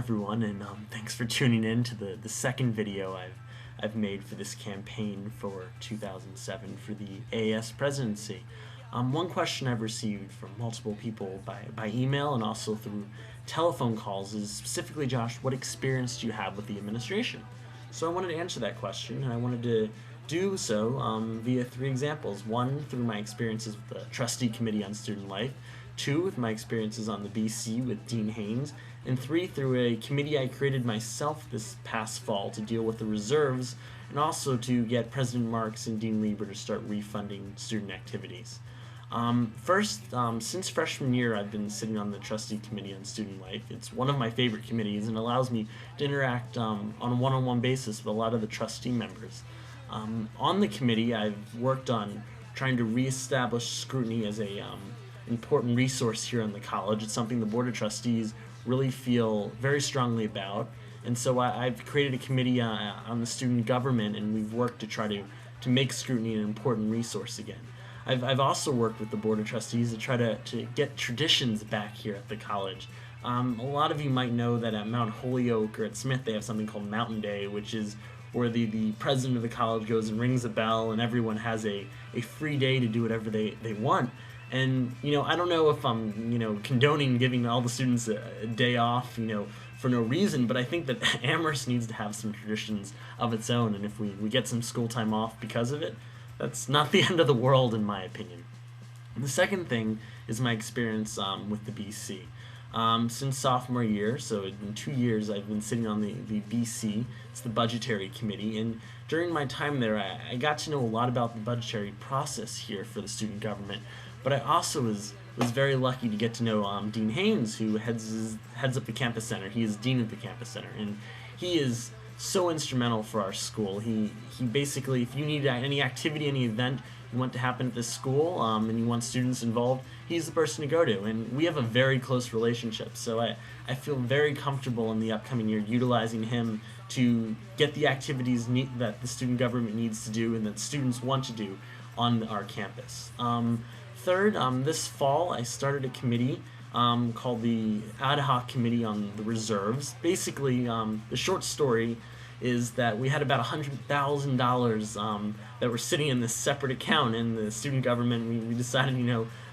everyone, and thanks for tuning in to the second video I've made for this campaign for 2007 for the AAS presidency. One question I've received from multiple people by email and also through telephone calls is specifically, Josh, what experience do you have with the administration? So I wanted to answer that question, and I wanted to do so via three examples. One, through my experiences with the Trustee Committee on Student Life. Two, with my experiences on the BC with Dean Haynes. And three, through a committee I created myself this past fall to deal with the reserves and also to get President Marks and Dean Lieber to start refunding student activities. First, since freshman year, I've been sitting on the Trustee Committee on Student Life. It's one of my favorite committees and allows me to interact on a one-on-one basis with a lot of the trustee members. On the committee, I've worked on trying to reestablish scrutiny as a important resource here in the college. It's something the Board of Trustees really feel very strongly about, and so I've created a committee on the student government, and we've worked to try to make scrutiny an important resource again. I've also worked with the Board of Trustees to try to get traditions back here at the college. A lot of you might know that at Mount Holyoke or at Smith they have something called Mountain Day, which is where the president of the college goes and rings a bell and everyone has a free day to do whatever they want. And, I don't know if I'm, condoning giving all the students a day off, for no reason, but I think that Amherst needs to have some traditions of its own, and if we get some school time off because of it, that's not the end of the world in my opinion. And the second thing is my experience with the BC. Since sophomore year, so in 2 years, I've been sitting on the BC, it's the Budgetary Committee, and during my time there, I got to know a lot about the budgetary process here for the student government, but I also was very lucky to get to know Dean Haynes, who heads up the Campus Center. He is Dean of the Campus Center, and he is so instrumental for our school. He basically, if you need any activity, any event you want to happen at this school, and you want students involved, he's the person to go to, and we have a very close relationship, so I feel very comfortable in the upcoming year utilizing him to get the activities that the student government needs to do and that students want to do on our campus. Third, this fall I started a committee called the Ad Hoc Committee on the Reserves. Basically, the short story is that we had about $100,000 that were sitting in this separate account in the student government. We decided,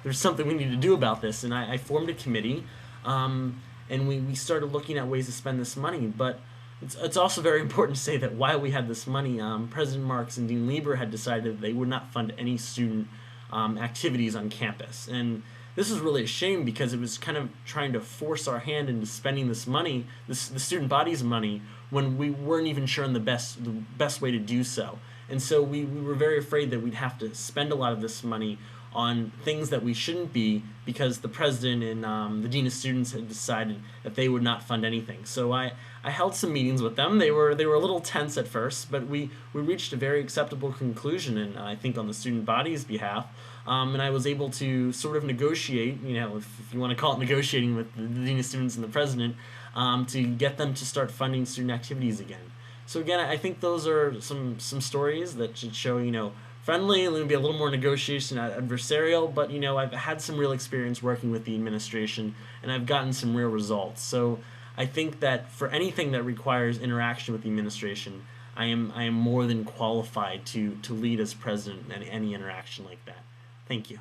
there's something we need to do about this, and I formed a committee, and we started looking at ways to spend this money. But it's also very important to say that while we had this money, President Marks and Dean Lieber had decided that they would not fund any student activities on campus. And this is really a shame because it was kind of trying to force our hand into spending this money, the student body's money, when we weren't even sure on the best way to do so. And so we were very afraid that we'd have to spend a lot of this money on things that we shouldn't be because the president and the dean of students had decided that they would not fund anything. So I held some meetings with them. They were a little tense at first, but we reached a very acceptable conclusion, and I think on the student body's behalf. And I was able to sort of negotiate, if you want to call it negotiating with the dean of students and the president, to get them to start funding student activities again. So again, I think those are some stories that should show, friendly, and maybe a little more negotiation, adversarial, but I've had some real experience working with the administration, and I've gotten some real results. So I think that for anything that requires interaction with the administration, I am more than qualified to lead as president in any interaction like that. Thank you.